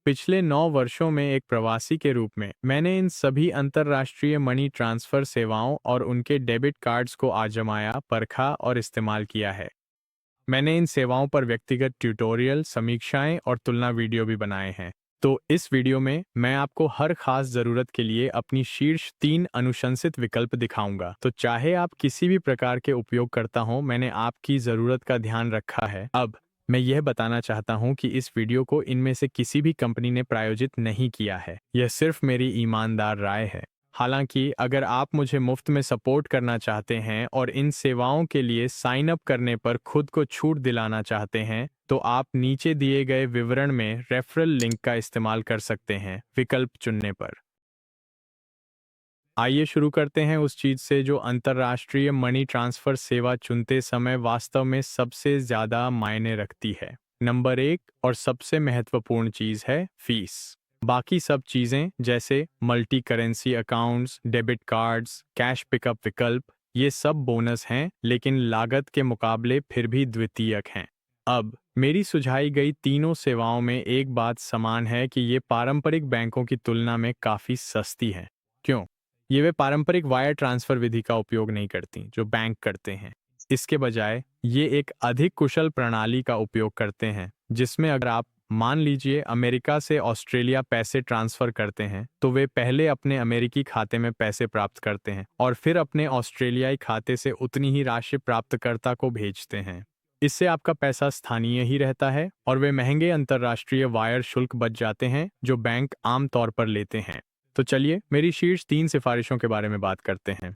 पिछले 9 वर्षों में एक प्रवासी के रूप में मैंने इन सभी अंतर्राष्ट्रीय मनी ट्रांसफ़र सेवाओं और उनके डेबिट कार्ड्स को आजमाया, परखा और इस्तेमाल किया है। मैंने इन सेवाओं पर व्यक्तिगत ट्यूटोरियल, समीक्षाएं और तुलना वीडियो भी बनाए हैं। तो इस वीडियो में मैं आपको हर खास ज़रूरत के लिए अपनी शीर्ष 3 अनुशंसित विकल्प दिखाऊंगा। तो चाहे आप किसी भी प्रकार के उपयोगकर्ता हों, मैंने आपकी ज़रूरत का ध्यान रखा है। अब मैं यह बताना चाहता हूं कि इस वीडियो को इनमें से किसी भी कंपनी ने प्रायोजित नहीं किया है। यह सिर्फ मेरी ईमानदार राय है। हालांकि अगर आप मुझे मुफ्त में सपोर्ट करना चाहते हैं और इन सेवाओं के लिए साइन अप करने पर खुद को छूट दिलाना चाहते हैं, तो आप नीचे दिए गए विवरण में रेफरल लिंक का इस्तेमाल कर सकते हैं विकल्प चुनने पर। आइए शुरू करते हैं उस चीज़ से जो अंतर्राष्ट्रीय मनी ट्रांसफ़र सेवा चुनते समय वास्तव में सबसे ज़्यादा मायने रखती है। नंबर 1 और सबसे महत्वपूर्ण चीज़ है फीस। बाकी सब चीज़ें जैसे multi currency accounts, debit cards, cash pickup विकल्प, ये सब बोनस हैं, लेकिन लागत के मुकाबले फिर भी द्वितीयक हैं। अब मेरी सुझाई गई तीनों सेवाओं में एक बात समान है कि ये पारंपरिक बैंकों की तुलना में काफ़ी सस्ती हैं। क्यों? ये वे पारंपरिक वायर ट्रांसफर विधि का उपयोग नहीं करती जो बैंक करते हैं। इसके बजाय ये एक अधिक कुशल प्रणाली का उपयोग करते हैं, जिसमें अगर आप मान लीजिए अमेरिका से ऑस्ट्रेलिया पैसे ट्रांसफर करते हैं, तो वे पहले अपने अमेरिकी खाते में पैसे प्राप्त करते हैं और फिर अपने ऑस्ट्रेलियाई खाते से उतनी ही राशि प्राप्तकर्ता को भेजते हैं। इससे आपका पैसा स्थानीय ही रहता है और वे महंगे अंतर्राष्ट्रीय वायर शुल्क बच जाते हैं जो बैंक आम तौर पर लेते हैं। तो चलिए मेरी शीर्ष 3 सिफारिशों के बारे में बात करते हैं।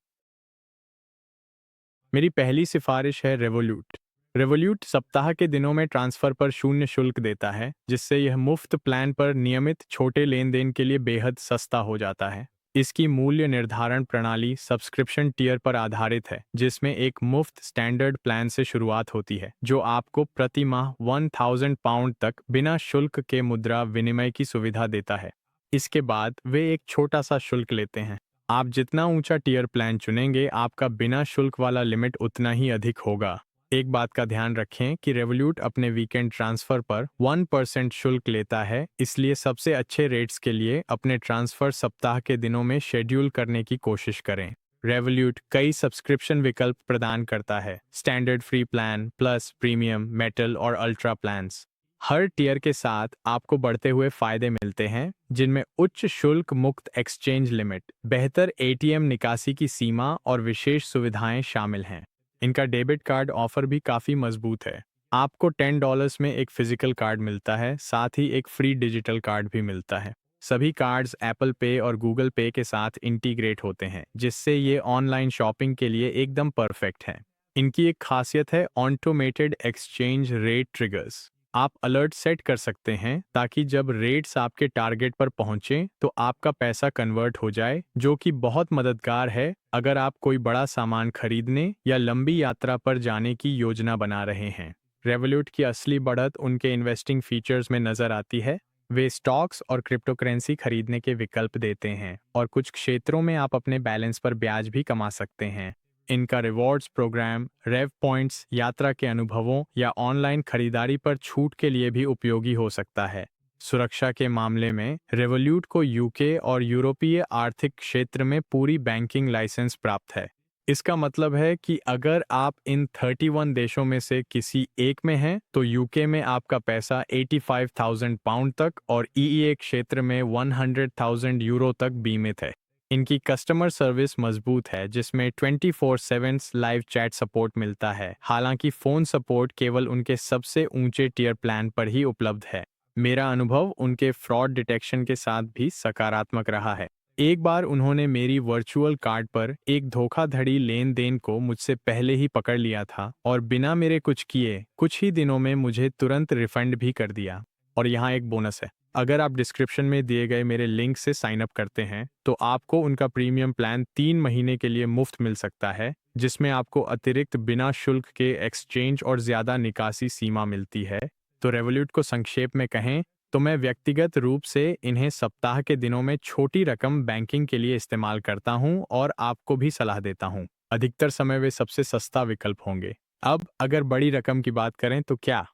मेरी पहली सिफारिश है रेवोल्यूट। रेवोल्यूट सप्ताह के दिनों में ट्रांसफ़र पर शून्य शुल्क देता है, जिससे यह मुफ्त प्लान पर नियमित छोटे लेन देन के लिए बेहद सस्ता हो जाता है। इसकी मूल्य निर्धारण प्रणाली सब्सक्रिप्शन टियर पर आधारित है, जिसमें एक मुफ्त स्टैंडर्ड प्लान से शुरुआत होती है, जो आपको प्रति माह £1000 तक बिना शुल्क के मुद्रा विनिमय की सुविधा देता है। इसके बाद वे एक छोटा सा शुल्क लेते हैं। आप जितना ऊंचा टियर प्लान चुनेंगे, आपका बिना शुल्क वाला लिमिट उतना ही अधिक होगा। एक बात का ध्यान रखें कि रेवोल्यूट अपने वीकेंड ट्रांसफ़र पर 1% शुल्क लेता है, इसलिए सबसे अच्छे रेट्स के लिए अपने ट्रांसफ़र सप्ताह के दिनों में शेड्यूल करने की कोशिश करें। रेवोल्यूट कई सब्सक्रिप्शन विकल्प प्रदान करता है: standard free plan, plus, premium, metal और अल्ट्रा प्लान्स। हर टियर के साथ आपको बढ़ते हुए फायदे मिलते हैं, जिनमें उच्च शुल्क मुक्त एक्सचेंज लिमिट, बेहतर एटीएम निकासी की सीमा और विशेष सुविधाएं शामिल हैं। इनका डेबिट कार्ड ऑफर भी काफ़ी मजबूत है। आपको $10 में एक फिजिकल कार्ड मिलता है, साथ ही एक फ्री डिजिटल कार्ड भी मिलता है। सभी कार्ड्स एप्पल पे और गूगल पे के साथ इंटीग्रेट होते हैं, जिससे ये ऑनलाइन शॉपिंग के लिए एकदम परफेक्ट हैं। इनकी एक खासियत है ऑटोमेटेड एक्सचेंज रेट ट्रिगर्स। आप अलर्ट सेट कर सकते हैं ताकि जब रेट्स आपके टारगेट पर पहुंचें तो आपका पैसा कन्वर्ट हो जाए, जो कि बहुत मददगार है अगर आप कोई बड़ा सामान खरीदने या लंबी यात्रा पर जाने की योजना बना रहे हैं। रेवोल्यूट की असली बढ़त उनके इन्वेस्टिंग फीचर्स में नजर आती है। वे स्टॉक्स और क्रिप्टोकरेंसी खरीदने के विकल्प देते हैं और कुछ क्षेत्रों में आप अपने बैलेंस पर ब्याज भी कमा सकते हैं। इनका रिवॉर्ड्स प्रोग्राम, रेव पॉइंट्स, यात्रा के अनुभवों या ऑनलाइन खरीदारी पर छूट के लिए भी उपयोगी हो सकता है। सुरक्षा के मामले में रेवोल्यूट को यूके और यूरोपीय आर्थिक क्षेत्र में पूरी बैंकिंग लाइसेंस प्राप्त है। इसका मतलब है कि अगर आप इन 31 देशों में से किसी एक में हैं, तो यूके में आपका पैसा £85,000 तक और ईईए क्षेत्र में €100,000 तक बीमित है। इनकी कस्टमर सर्विस मजबूत है, जिसमें 24/7 लाइव चैट सपोर्ट मिलता है। हालांकि फ़ोन सपोर्ट केवल उनके सबसे ऊंचे टियर प्लान पर ही उपलब्ध है। मेरा अनुभव उनके फ्रॉड डिटेक्शन के साथ भी सकारात्मक रहा है। एक बार उन्होंने मेरी वर्चुअल कार्ड पर एक धोखाधड़ी लेन देन को मुझसे पहले ही पकड़ लिया था और बिना मेरे कुछ किए कुछ ही दिनों में मुझे तुरंत रिफंड भी कर दिया। और यहाँ एक बोनस है: अगर आप डिस्क्रिप्शन में दिए गए मेरे लिंक से साइन अप करते हैं, तो आपको उनका प्रीमियम प्लान 3 महीने के लिए मुफ्त मिल सकता है, जिसमें आपको अतिरिक्त बिना शुल्क के एक्सचेंज और ज़्यादा निकासी सीमा मिलती है। तो रेवोल्यूट को संक्षेप में कहें तो मैं व्यक्तिगत रूप से इन्हें सप्ताह के दिनों में छोटी रकम बैंकिंग के लिए इस्तेमाल करता हूं और आपको भी सलाह देता हूं। अधिकतर समय वे सबसे सस्ता विकल्प होंगे। अब अगर बड़ी रकम की बात करें तो क्या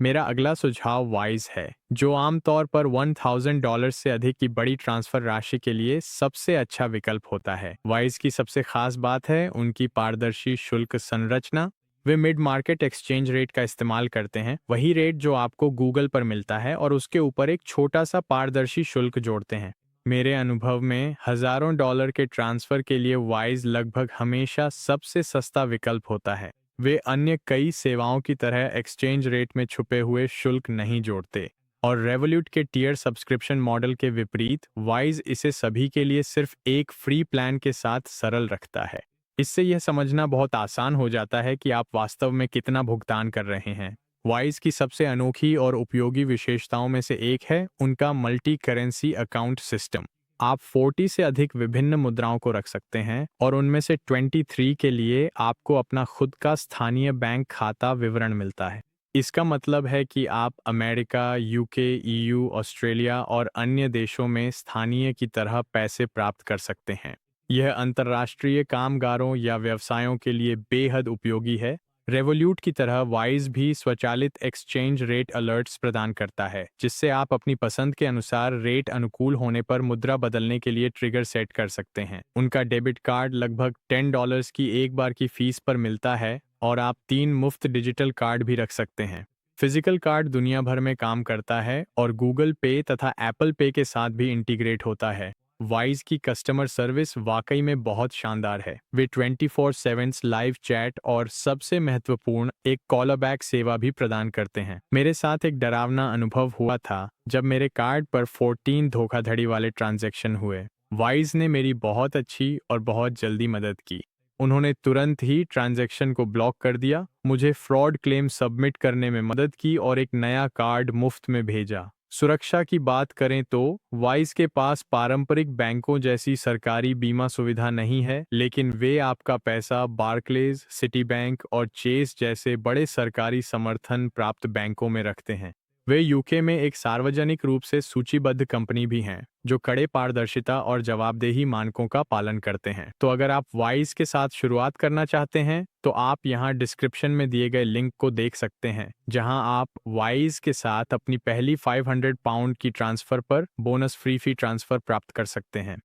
मेरा अगला सुझाव वाइज है, जो आमतौर पर $1000 से अधिक की बड़ी ट्रांसफर राशि के लिए सबसे अच्छा विकल्प होता है। वाइज की सबसे खास बात है उनकी पारदर्शी शुल्क संरचना। वे मिड मार्केट एक्सचेंज रेट का इस्तेमाल करते हैं, वही रेट जो आपको गूगल पर मिलता है, और उसके ऊपर एक छोटा सा पारदर्शी शुल्क जोड़ते हैं। मेरे अनुभव में हजारों डॉलर के ट्रांसफर के लिए वाइज लगभग हमेशा सबसे सस्ता विकल्प होता है। वे अन्य कई सेवाओं की तरह एक्सचेंज रेट में छुपे हुए शुल्क नहीं जोड़ते, और रेवोल्यूट के टियर सब्सक्रिप्शन मॉडल के विपरीत वाइज इसे सभी के लिए सिर्फ एक फ्री प्लान के साथ सरल रखता है। इससे यह समझना बहुत आसान हो जाता है कि आप वास्तव में कितना भुगतान कर रहे हैं। वाइज की सबसे अनोखी और उपयोगी विशेषताओं में से एक है उनका मल्टी करेंसी अकाउंट सिस्टम। आप 40 से अधिक विभिन्न मुद्राओं को रख सकते हैं, और उनमें से 23 के लिए आपको अपना खुद का स्थानीय बैंक खाता विवरण मिलता है। इसका मतलब है कि आप अमेरिका, यूके, ईयू, ऑस्ट्रेलिया और अन्य देशों में स्थानीय की तरह पैसे प्राप्त कर सकते हैं। यह अंतर्राष्ट्रीय कामगारों या व्यवसायों के लिए बेहद उपयोगी है। रेवोल्यूट की तरह वाइज भी स्वचालित एक्सचेंज रेट अलर्ट्स प्रदान करता है, जिससे आप अपनी पसंद के अनुसार रेट अनुकूल होने पर मुद्रा बदलने के लिए ट्रिगर सेट कर सकते हैं। उनका डेबिट कार्ड लगभग $10 की एक बार की फीस पर मिलता है, और आप 3 मुफ्त डिजिटल कार्ड भी रख सकते हैं। फिजिकल कार्ड दुनिया भर में काम करता है और गूगल पे तथा एप्पल पे के साथ भी इंटीग्रेट होता है। वाइज की कस्टमर सर्विस वाकई में बहुत शानदार है। वे 24/7 लाइव चैट और सबसे महत्वपूर्ण एक कॉलबैक सेवा भी प्रदान करते हैं। मेरे साथ एक डरावना अनुभव हुआ था जब मेरे कार्ड पर 14 धोखाधड़ी वाले ट्रांजैक्शन हुए। वाइज ने मेरी बहुत अच्छी और बहुत जल्दी मदद की। उन्होंने तुरंत ही ट्रांजैक्शन को ब्लॉक कर दिया, मुझे फ्रॉड क्लेम सबमिट करने में मदद की और एक नया कार्ड मुफ्त में भेजा। सुरक्षा की बात करें तो वाइज के पास पारंपरिक बैंकों जैसी सरकारी बीमा सुविधा नहीं है, लेकिन वे आपका पैसा बार्कलेज, सिटी बैंक और चेस जैसे बड़े सरकारी समर्थन प्राप्त बैंकों में रखते हैं। वे यूके में एक सार्वजनिक रूप से सूचीबद्ध कंपनी भी हैं, जो कड़े पारदर्शिता और जवाबदेही मानकों का पालन करते हैं। तो अगर आप वाइज के साथ शुरुआत करना चाहते हैं, तो आप यहाँ डिस्क्रिप्शन में दिए गए लिंक को देख सकते हैं, जहाँ आप वाइज के साथ अपनी पहली £500 की ट्रांसफर पर बोनस फ्री फी ट्रांसफर प्राप्त कर सकते हैं।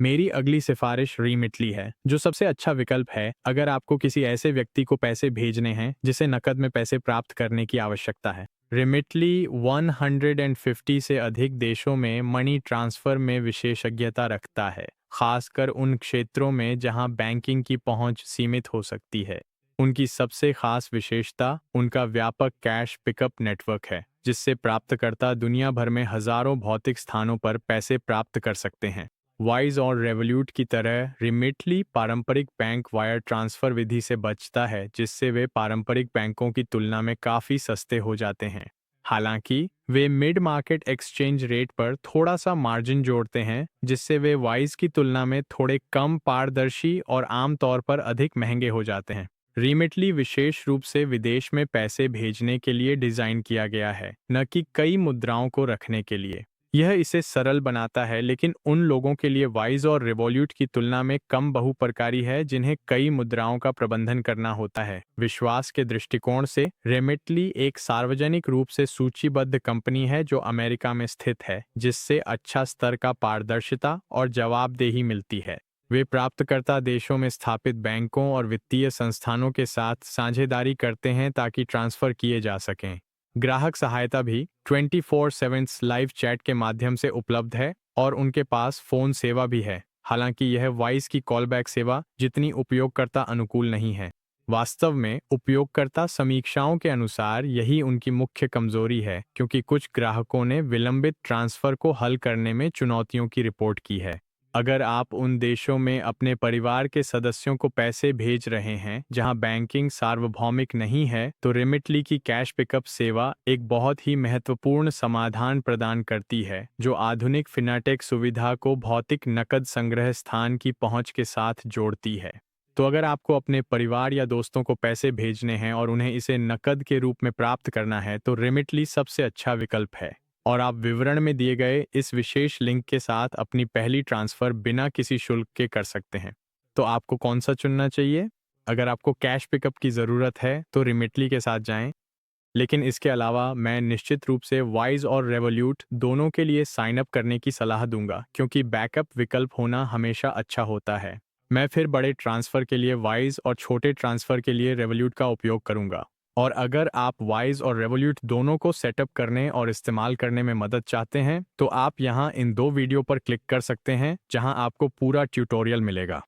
मेरी अगली सिफारिश रीमिटली है, जो सबसे अच्छा विकल्प है अगर आपको किसी ऐसे व्यक्ति को पैसे भेजने हैं जिसे नकद में पैसे प्राप्त करने की आवश्यकता है। रिमिटली 150 से अधिक देशों में मनी ट्रांसफर में विशेषज्ञता रखता है, खासकर उन क्षेत्रों में जहां बैंकिंग की पहुंच सीमित हो सकती है। उनकी सबसे खास विशेषता उनका व्यापक कैश पिकअप नेटवर्क है, जिससे प्राप्तकर्ता दुनिया भर में हजारों भौतिक स्थानों पर पैसे प्राप्त कर सकते हैं। वाइज और रेवोल्यूट की तरह रिमिटली पारंपरिक बैंक वायर ट्रांसफर विधि से बचता है, जिससे वे पारंपरिक बैंकों की तुलना में काफ़ी सस्ते हो जाते हैं। हालांकि वे मिड मार्केट एक्सचेंज रेट पर थोड़ा सा मार्जिन जोड़ते हैं, जिससे वे वाइज की तुलना में थोड़े कम पारदर्शी और आमतौर पर अधिक महंगे हो जाते हैं। रिमिटली विशेष रूप से विदेश में पैसे भेजने के लिए डिज़ाइन किया गया है, न कि कई मुद्राओं को रखने के लिए। यह इसे सरल बनाता है, लेकिन उन लोगों के लिए वाइज और रिवॉल्यूट की तुलना में कम बहुप्रकारी है जिन्हें कई मुद्राओं का प्रबंधन करना होता है। विश्वास के दृष्टिकोण से रेमिटली एक सार्वजनिक रूप से सूचीबद्ध कंपनी है जो अमेरिका में स्थित है, जिससे अच्छा स्तर का पारदर्शिता और जवाबदेही मिलती है। वे प्राप्तकर्ता देशों में स्थापित बैंकों और वित्तीय संस्थानों के साथ साझेदारी करते हैं ताकि ट्रांसफर किए जा सकें। ग्राहक सहायता भी 24/7 लाइव चैट के माध्यम से उपलब्ध है, और उनके पास फ़ोन सेवा भी है। हालांकि यह वॉइस की कॉलबैक सेवा जितनी उपयोगकर्ता अनुकूल नहीं है। वास्तव में उपयोगकर्ता समीक्षाओं के अनुसार यही उनकी मुख्य कमजोरी है, क्योंकि कुछ ग्राहकों ने विलंबित ट्रांसफर को हल करने में चुनौतियों की रिपोर्ट की है। अगर आप उन देशों में अपने परिवार के सदस्यों को पैसे भेज रहे हैं जहां बैंकिंग सार्वभौमिक नहीं है, तो रिमिटली की कैश पिकअप सेवा एक बहुत ही महत्वपूर्ण समाधान प्रदान करती है, जो आधुनिक फिनटेक सुविधा को भौतिक नकद संग्रह स्थान की पहुंच के साथ जोड़ती है। तो अगर आपको अपने परिवार या दोस्तों को पैसे भेजने हैं और उन्हें इसे नकद के रूप में प्राप्त करना है, तो रिमिटली सबसे अच्छा विकल्प है। और आप विवरण में दिए गए इस विशेष लिंक के साथ अपनी पहली ट्रांसफ़र बिना किसी शुल्क के कर सकते हैं। तो आपको कौन सा चुनना चाहिए? अगर आपको कैश पिकअप की ज़रूरत है तो रिमिटली के साथ जाएं। लेकिन इसके अलावा मैं निश्चित रूप से वाइज और रेवोल्यूट दोनों के लिए साइन अप करने की सलाह दूंगा, क्योंकि बैकअप विकल्प होना हमेशा अच्छा होता है। मैं फिर बड़े ट्रांसफ़र के लिए वाइज और छोटे ट्रांसफ़र के लिए रेवोल्यूट का उपयोग करूंगा। और अगर आप वाइज और रेवोल्यूट दोनों को सेटअप करने और इस्तेमाल करने में मदद चाहते हैं, तो आप यहां इन 2 वीडियो पर क्लिक कर सकते हैं, जहां आपको पूरा ट्यूटोरियल मिलेगा।